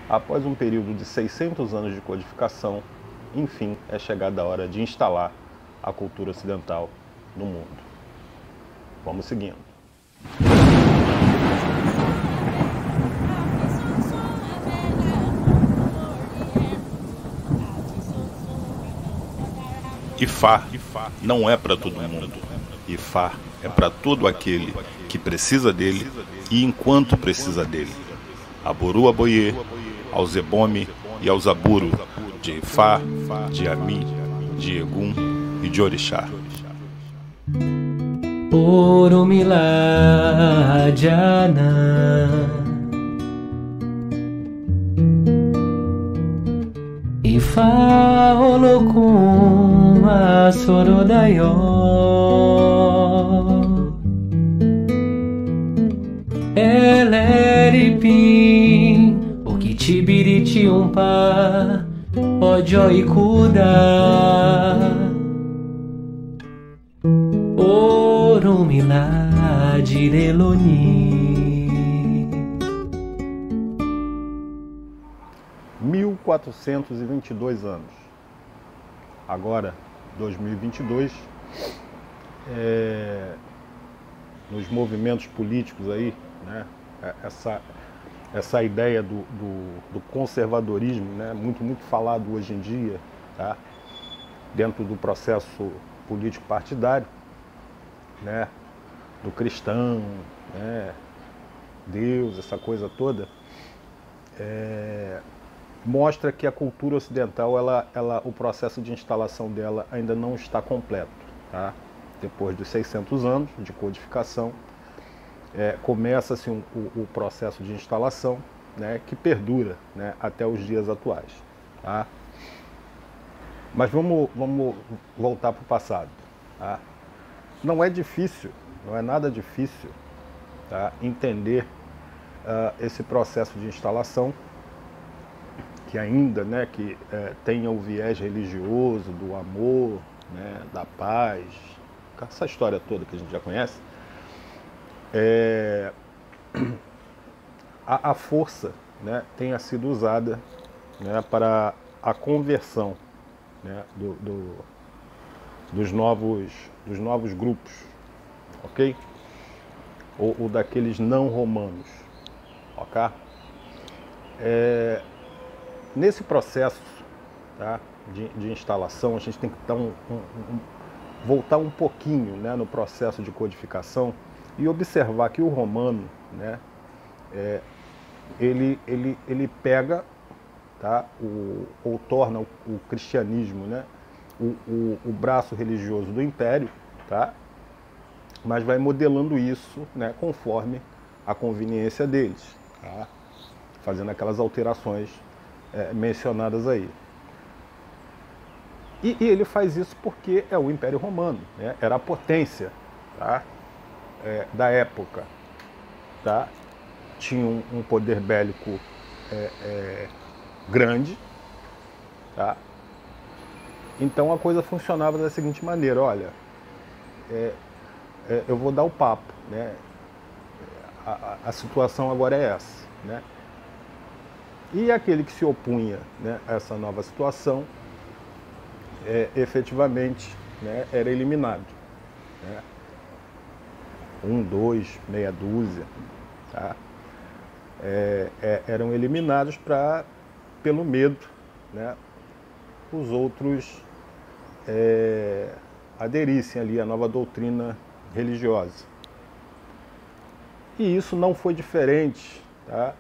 Após um período de 600 anos de codificação, enfim, é chegada a hora de instalar a cultura ocidental no mundo. Vamos seguindo. Ifá não é para todo mundo. Ifá é para todo aquele que precisa dele e enquanto precisa dele. Aboru Aboye, ao Zebome e ao Zaburu, de Ifá, de Ami, de Egum e de Orixá. Oromilá Jana Ifá Olokun Asorodayo Eleripim Okitibiriti Umpa Ojo Ikuda Oromilá Direloni 1422 anos. Agora, 2022, nos movimentos políticos aí, né, essa ideia do conservadorismo, né, muito falado hoje em dia, tá, dentro do processo político partidário, né, do cristão, né, Deus, essa coisa toda, mostra que a cultura ocidental, o processo de instalação dela ainda não está completo. Tá? Depois de 600 anos de codificação, começa-se o processo de instalação, né, que perdura, né, até os dias atuais. Tá? Mas vamos voltar para o passado. Tá? Não é difícil, não é nada difícil, tá, entender esse processo de instalação, que ainda, né, tenha o viés religioso, do amor, né, da paz, essa história toda que a gente já conhece. A força, né, tenha sido usada, né, para a conversão, né, dos novos grupos, ok? Ou daqueles não romanos, ok? Nesse processo, tá, de instalação, a gente tem que dar voltar um pouquinho, né, no processo de codificação e observar que o romano, né, ele pega, tá, ou torna o cristianismo, né, o braço religioso do império, tá, mas vai modelando isso, né, conforme a conveniência deles, tá, fazendo aquelas alterações mencionadas aí. E ele faz isso porque é o Império Romano, né? Era a potência, tá? Da época. Tá? Tinha um poder bélico grande. Tá? Então a coisa funcionava da seguinte maneira: olha, eu vou dar o papo, né? A situação agora é essa, né? E aquele que se opunha, né, a essa nova situação, efetivamente, né, era eliminado. Né? 1, 2, meia dúzia, tá? Eram eliminados pelo medo, né, os outros aderissem ali à nova doutrina religiosa. E isso não foi diferente, tá?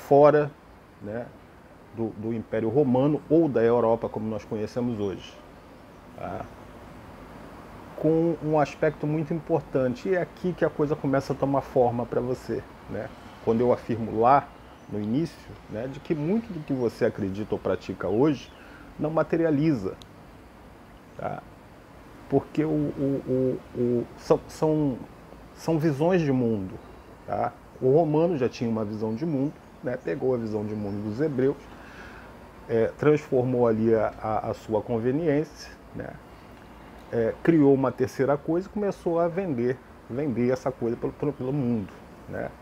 Fora, né, do Império Romano ou da Europa como nós conhecemos hoje. Tá? Com um aspecto muito importante, e é aqui que a coisa começa a tomar forma para você. Né? Quando eu afirmo lá, no início, né, de que muito do que você acredita ou pratica hoje não materializa. Tá? Porque são visões de mundo. Tá? O romano já tinha uma visão de mundo, né? Pegou a visão de mundo dos hebreus, transformou ali a sua conveniência, né? Criou uma terceira coisa e começou a vender essa coisa pelo mundo. Né?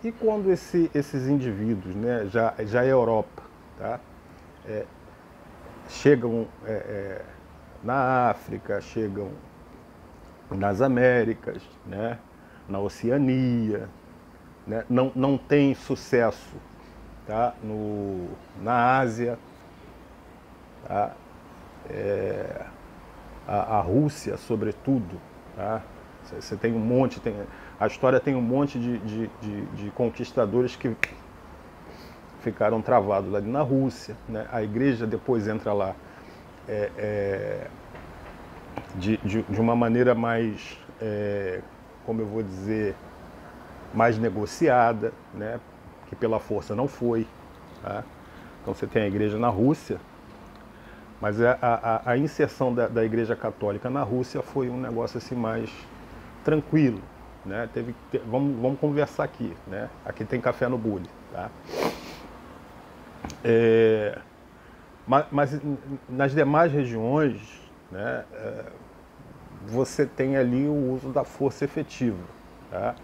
E quando esses indivíduos, né, já é Europa, tá? Chegam na África, chegam nas Américas, né, na Oceania, né, não tem sucesso, tá, na Ásia, tá? A Rússia, sobretudo, tá? Você tem um monte, a história tem um monte de conquistadores que ficaram travados ali na Rússia, né? A igreja depois entra lá de uma maneira mais, como eu vou dizer, mais negociada, né? Que pela força não foi, tá? Então você tem a igreja na Rússia, mas a inserção da igreja católica na Rússia foi um negócio assim mais tranquilo, né? Vamos conversar aqui, né? Aqui tem café no bule, tá? Mas nas demais regiões, né, você tem ali o uso da força efetiva, tá?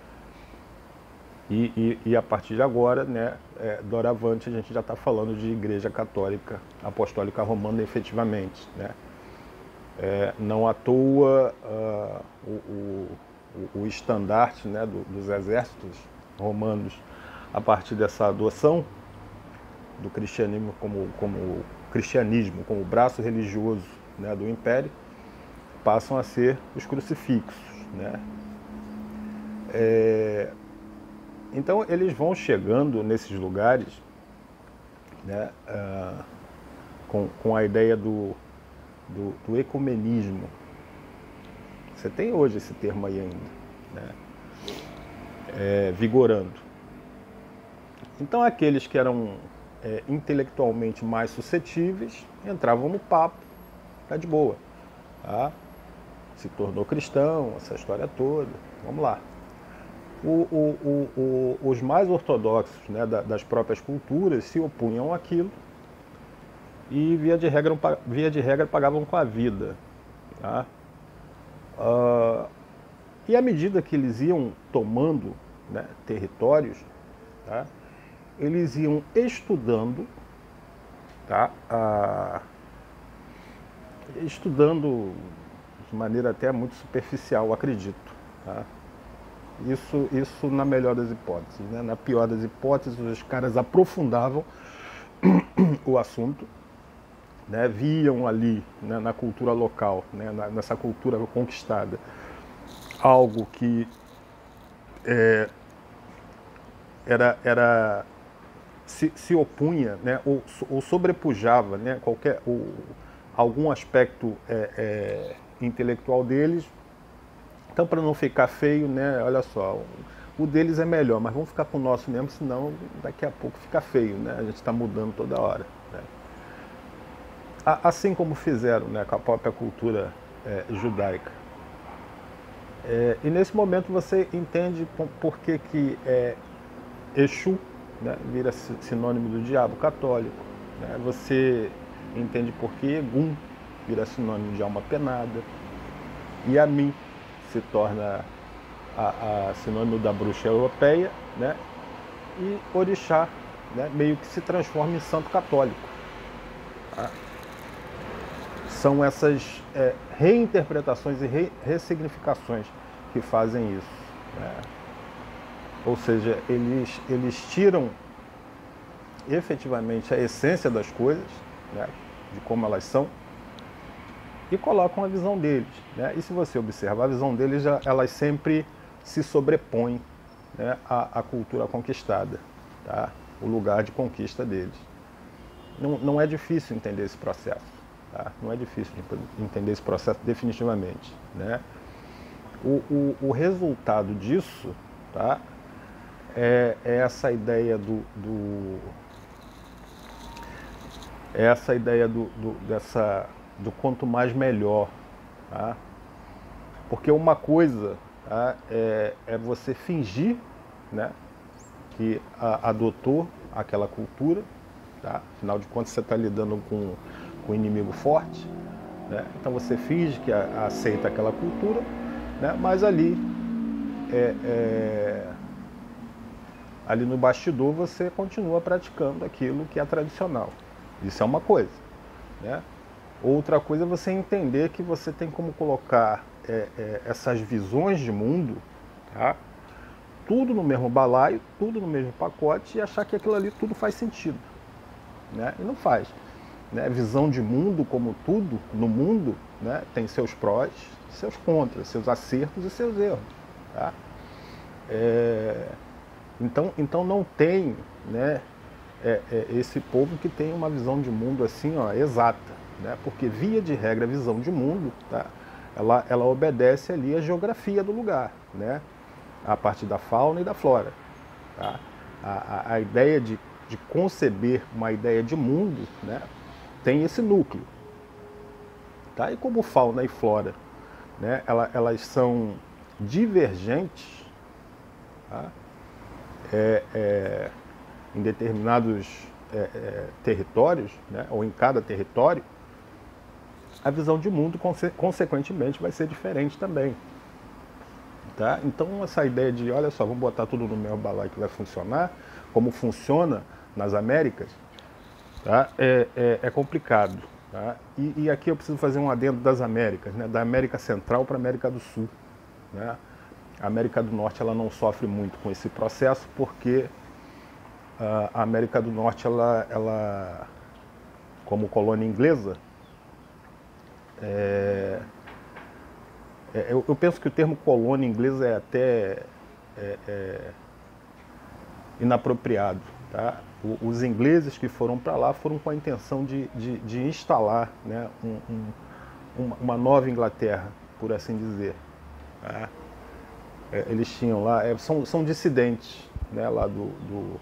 E a partir de agora, né, doravante, a gente já está falando de Igreja Católica Apostólica Romana efetivamente, né? Não à toa o estandarte, né, dos exércitos romanos, a partir dessa adoção do cristianismo como braço religioso, né, do Império, passam a ser os crucifixos, né? Então eles vão chegando nesses lugares, né, com a ideia do ecumenismo. Você tem hoje esse termo aí ainda, né, vigorando. Então aqueles que eram intelectualmente mais suscetíveis entravam no papo, tá de boa, tá? Se tornou cristão, essa história toda, vamos lá. Os mais ortodoxos, né, das próprias culturas se opunham àquilo e via de regra pagavam com a vida, tá? E à medida que eles iam tomando, né, territórios, tá, eles iam estudando, tá, estudando de maneira até muito superficial, acredito, tá? Isso na melhor das hipóteses, né? Na pior das hipóteses, os caras aprofundavam o assunto, né? Viam ali, né, na cultura local, né, nessa cultura conquistada, algo que se opunha, né, ou sobrepujava, né, algum aspecto intelectual deles. Então, para não ficar feio, né, olha só, o deles é melhor, mas vamos ficar com o nosso mesmo, senão daqui a pouco fica feio, né? A gente está mudando toda hora, né? Assim como fizeram, né, com a própria cultura judaica. E nesse momento você entende por que Exu, né, vira sinônimo do diabo católico, né? Você entende por que Egum vira sinônimo de alma penada, Yamin se torna sinônimo da bruxa europeia, né? E Orixá, né, meio que se transforma em santo católico, tá? São essas reinterpretações e ressignificações que fazem isso, né? Ou seja, eles tiram efetivamente a essência das coisas, né, de como elas são, e colocam a visão deles, né? E se você observar, a visão deles, elas sempre se sobrepõem, né, à cultura conquistada, tá? O lugar de conquista deles. Não é difícil entender esse processo, tá? Não é difícil entender esse processo definitivamente, né? O resultado disso, tá, é essa ideia do quanto mais melhor, tá? Porque uma coisa, tá, é você fingir, né, que adotou aquela cultura, tá? Afinal de contas você está lidando com um inimigo forte, né? Então você finge que aceita aquela cultura, né? Mas ali ali no bastidor você continua praticando aquilo que é tradicional. Isso é uma coisa, né? Outra coisa é você entender que você tem como colocar essas visões de mundo, tá? Tudo no mesmo balaio, tudo no mesmo pacote, e achar que aquilo ali tudo faz sentido, né? E não faz, né? Visão de mundo, como tudo no mundo, né, tem seus prós, seus contras, seus acertos e seus erros, tá? Então não tem, né, esse povo que tem uma visão de mundo assim, ó, exata, né? Porque via de regra a visão de mundo, tá? Ela obedece ali à geografia do lugar, né? A partir da fauna e da flora, tá? A ideia de conceber uma ideia de mundo, né, tem esse núcleo, tá? E como fauna e flora, né, elas são divergentes, tá? Em determinados territórios, né, ou em cada território, a visão de mundo, consequentemente, vai ser diferente também. Tá? Então, essa ideia de, olha só, vamos botar tudo no mesmo balaio que vai funcionar, como funciona nas Américas, tá? É complicado. Tá? E aqui eu preciso fazer um adendo das Américas, né? Da América Central para a América do Sul. Né? A América do Norte ela não sofre muito com esse processo, porque a América do Norte, ela como colônia inglesa, eu penso que o termo colônia inglesa é até inapropriado. Tá? Os ingleses que foram para lá foram com a intenção de instalar, né, uma nova Inglaterra, por assim dizer. Tá? Eles tinham lá, são dissidentes, né, lá do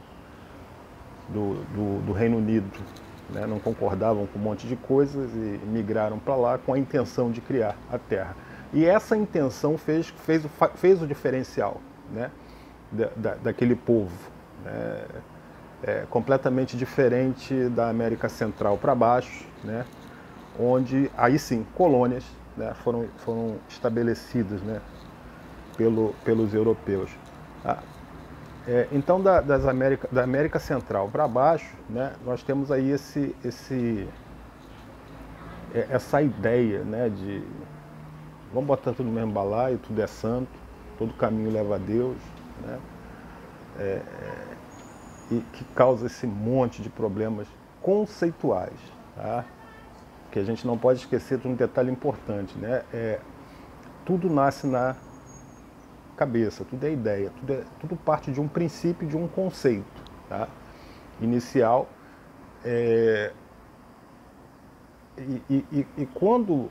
Reino Unido, né, não concordavam com um monte de coisas e migraram para lá com a intenção de criar a terra. E essa intenção fez o diferencial, né, daquele povo, né, completamente diferente da América Central para baixo, né, onde aí sim colônias, né, foram estabelecidas, né, pelos europeus. Tá? Então da América Central para baixo, né, nós temos aí essa ideia, né, de vamos botar tudo no mesmo balaio, tudo é santo, todo caminho leva a Deus, né, e que causa esse monte de problemas conceituais, tá? Que a gente não pode esquecer de um detalhe importante, né? Tudo nasce na cabeça, tudo é ideia, tudo parte de um princípio, de um conceito, tá? Inicial. E quando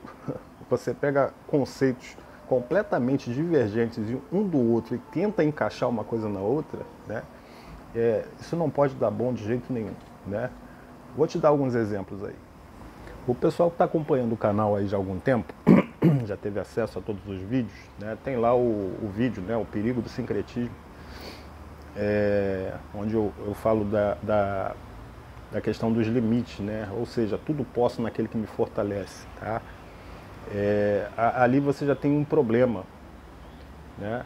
você pega conceitos completamente divergentes um do outro e tenta encaixar uma coisa na outra, né, isso não pode dar bom de jeito nenhum, né? Vou te dar alguns exemplos aí. O pessoal que está acompanhando o canal aí já há algum tempo, já teve acesso a todos os vídeos, né? Tem lá o vídeo, né, o perigo do sincretismo, onde eu falo da questão dos limites, né? Ou seja, tudo posso naquele que me fortalece, tá? Ali você já tem um problema, né?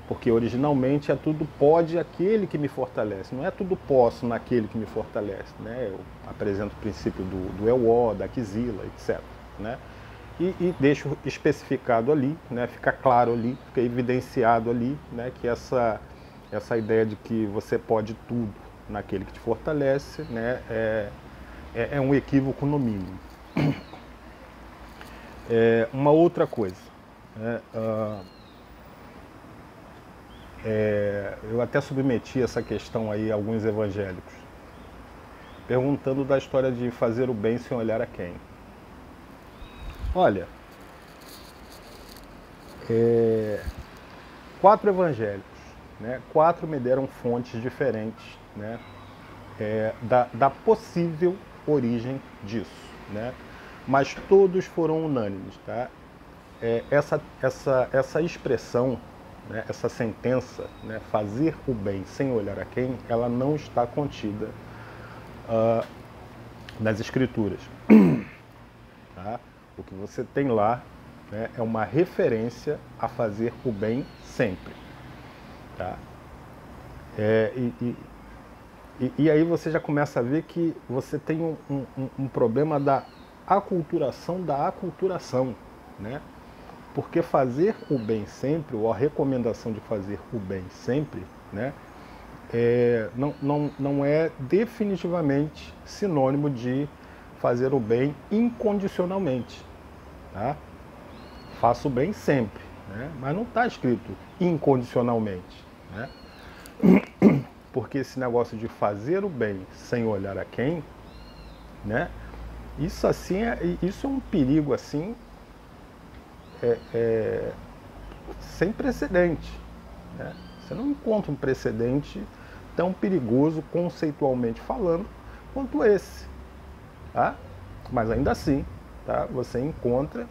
Porque originalmente é tudo pode aquele que me fortalece, não é tudo posso naquele que me fortalece, né? Eu apresento o princípio do Ewo, da Kizila, etc, né? E deixo especificado ali, né? Fica claro ali, fica evidenciado ali, né? Que essa ideia de que você pode tudo naquele que te fortalece, né? É um equívoco no mínimo. Uma outra coisa, né? Eu até submeti essa questão aí a alguns evangélicos, perguntando da história de fazer o bem sem olhar a quem. Olha, 4 evangélicos, né, 4 me deram fontes diferentes, né, da possível origem disso, né, mas todos foram unânimes, tá? Essa expressão, né, essa sentença, né, fazer o bem sem olhar a quem, ela não está contida nas Escrituras. Tá? O que você tem lá, né, é uma referência a fazer o bem sempre. Tá? É, e aí você já começa a ver que você tem um problema da aculturação da aculturação, né? Porque fazer o bem sempre, ou a recomendação de fazer o bem sempre, né, não é definitivamente sinônimo de fazer o bem incondicionalmente. Tá? Faça o bem sempre, né? Mas não está escrito incondicionalmente. Né? Porque esse negócio de fazer o bem sem olhar a quem, né? Isso assim isso é um perigo assim sem precedente. Né? Você não encontra um precedente tão perigoso conceitualmente falando quanto esse. Tá? Mas ainda assim, tá? Você encontra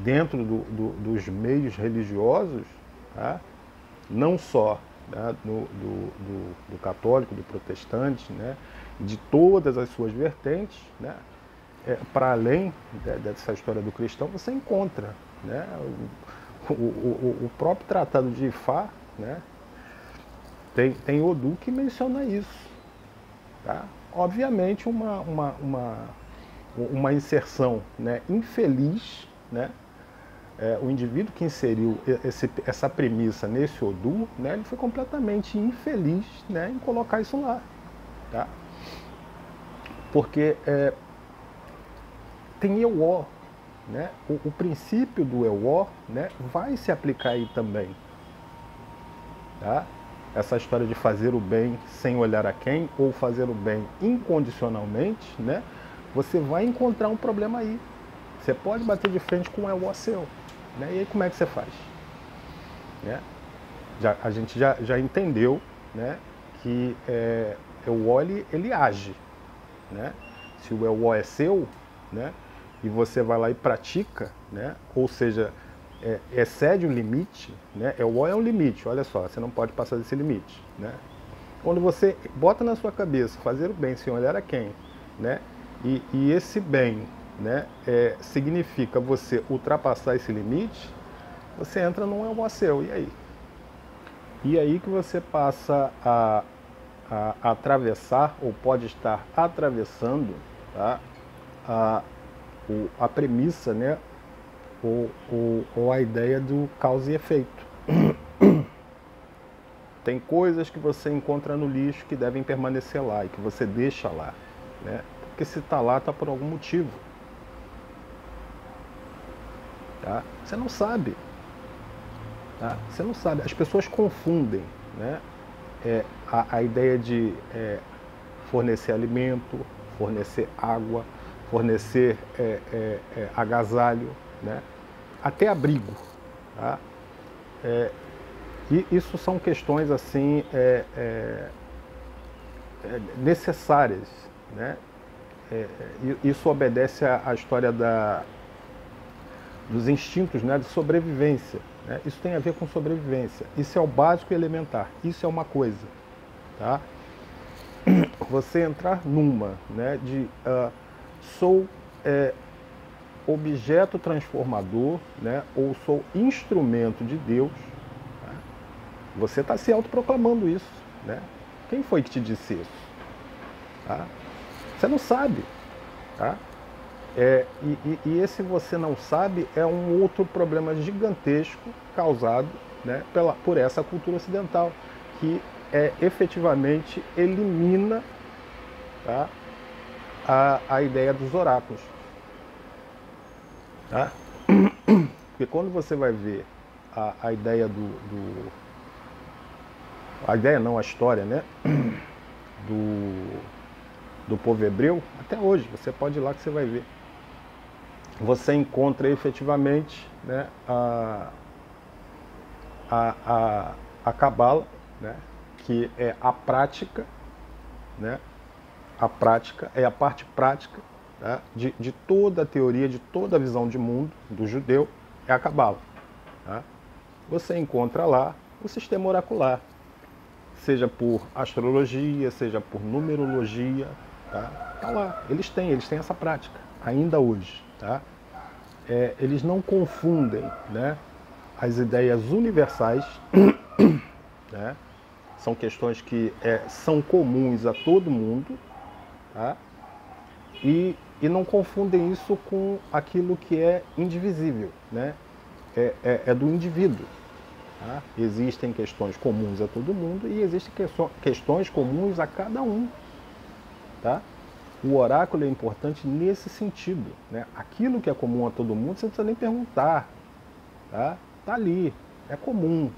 dentro dos meios religiosos, tá? Não só, né, do católico, do protestante, né, de todas as suas vertentes, né, para além dessa história do cristão, você encontra, né, o próprio Tratado de Ifá, né, tem Odu que menciona isso. Tá? Obviamente uma inserção, né, infeliz, né? O indivíduo que inseriu essa premissa nesse Odu, né, ele foi completamente infeliz, né, em colocar isso lá. Tá? Porque tem Ewó, né? O princípio do Ewó, né, vai se aplicar aí também. Tá? Essa história de fazer o bem sem olhar a quem, ou fazer o bem incondicionalmente, né, você vai encontrar um problema aí. Você pode bater de frente com um Ewó seu. Né? E aí como é que você faz? Né? A gente já entendeu, né, que o Ewó ele age. Né? Se o Ewó é seu, né, e você vai lá e pratica, né, ou seja, excede um limite, né? Ewó é um limite, olha só, você não pode passar desse limite. Né? Quando você bota na sua cabeça fazer o bem sem olhar a quem, né, e esse bem, né, significa você ultrapassar esse limite, você entra num Ewó seu, e aí? E aí que você passa a atravessar, ou pode estar atravessando, tá, a premissa, né, ou a ideia do causa e efeito. Tem coisas que você encontra no lixo que devem permanecer lá e que você deixa lá, né? Porque se está lá, está por algum motivo. Tá? Você não sabe. Tá? Você não sabe. As pessoas confundem, né, a ideia de fornecer alimento, fornecer água, fornecer agasalho, né, até abrigo. Tá? E isso são questões assim necessárias. Né? Isso obedece à história dos instintos, né, de sobrevivência. Né? Isso tem a ver com sobrevivência. Isso é o básico e elementar. Isso é uma coisa. Tá? Você entrar numa, né, de sou objeto transformador, né, ou sou instrumento de Deus. Tá? Você está se autoproclamando isso. Né? Quem foi que te disse isso? Tá? Você não sabe. Tá? E esse você não sabe é um outro problema gigantesco causado, né, por essa cultura ocidental, que efetivamente elimina, tá, a ideia dos oráculos. Tá? Porque quando você vai ver a ideia a ideia não, a história, né, do povo hebreu, até hoje, você pode ir lá que você vai ver. Você encontra efetivamente, né, a Cabala, né, que é a prática, né, a prática é a parte prática, tá, de toda a teoria, de toda a visão de mundo do judeu, é a Cabala. Tá? Você encontra lá o sistema oracular, seja por astrologia, seja por numerologia, tá lá. Eles têm essa prática, ainda hoje. Tá? Eles não confundem, né, as ideias universais né? São questões que são comuns a todo mundo, tá? E não confundem isso com aquilo que é indivisível, né? É do indivíduo. Tá? Existem questões comuns a todo mundo e existem questões comuns a cada um. Tá? O oráculo é importante nesse sentido, né? Aquilo que é comum a todo mundo, você não precisa nem perguntar. Tá? Tá ali, é comum.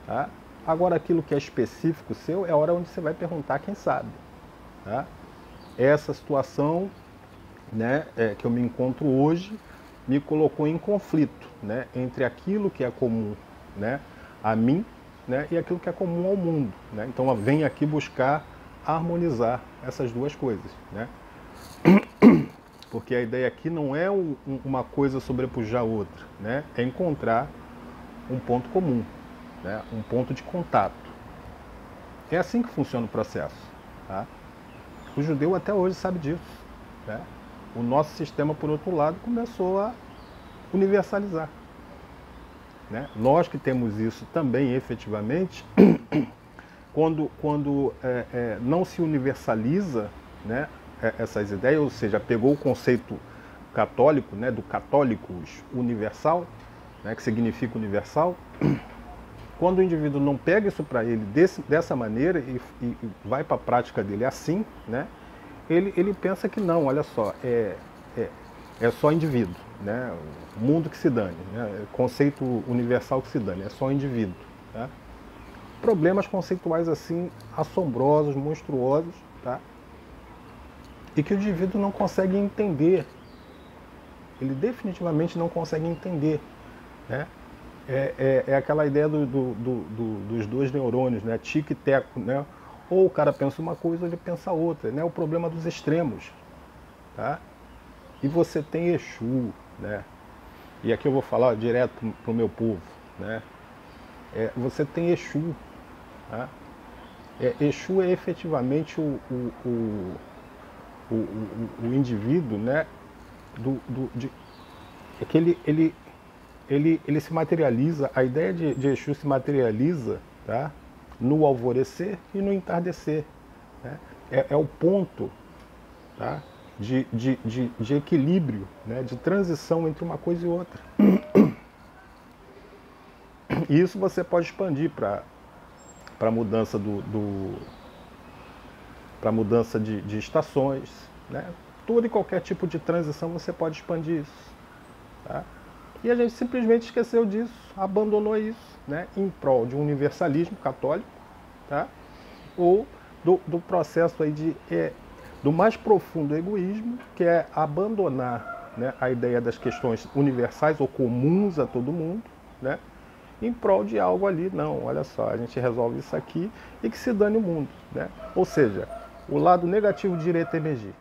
Tá? Agora, aquilo que é específico seu, é a hora onde você vai perguntar quem sabe. Tá? Essa situação, né, que eu me encontro hoje me colocou em conflito, né, entre aquilo que é comum, né, a mim, né, e aquilo que é comum ao mundo. Né? Então, vem aqui buscar harmonizar essas duas coisas. Né? Porque a ideia aqui não é uma coisa sobrepujar a outra, né? É encontrar um ponto comum, né? Um ponto de contato. É assim que funciona o processo. Tá? O judeu até hoje sabe disso. Né? O nosso sistema, por outro lado, começou a universalizar. Né? Nós que temos isso também, efetivamente, quando não se universaliza, né, essas ideias, ou seja, pegou o conceito católico, né, do católicos universal, né, que significa universal, quando o indivíduo não pega isso para ele dessa maneira e vai para a prática dele assim, né, ele pensa que não, olha só, é só indivíduo, né, o mundo que se dane, né, conceito universal que se dane, é só indivíduo. Tá? Problemas conceituais assim, assombrosos, monstruosos, tá? E que o indivíduo não consegue entender. Ele definitivamente não consegue entender. Né? É aquela ideia dos dois neurônios, né? Tique e teco, né? Ou o cara pensa uma coisa ou ele pensa outra, né? O problema dos extremos. Tá? E você tem Exu, né? E aqui eu vou falar direto para o meu povo, né? Você tem Exu. Tá? Exu é efetivamente o indivíduo, né? É que ele se materializa, a ideia de Exu se materializa, tá? No alvorecer e no entardecer. Né? É o ponto, tá? de equilíbrio, né? De transição entre uma coisa e outra. E isso você pode expandir para a mudança para mudança de estações, né? Todo e qualquer tipo de transição você pode expandir isso. Tá? E a gente simplesmente esqueceu disso, abandonou isso, né? Em prol de um universalismo católico, tá? Ou do processo aí do mais profundo egoísmo, que é abandonar, né, a ideia das questões universais ou comuns a todo mundo, né? Em prol de algo ali, não, olha só, a gente resolve isso aqui e que se dane o mundo. Né? Ou seja, o lado negativo de direito emergir.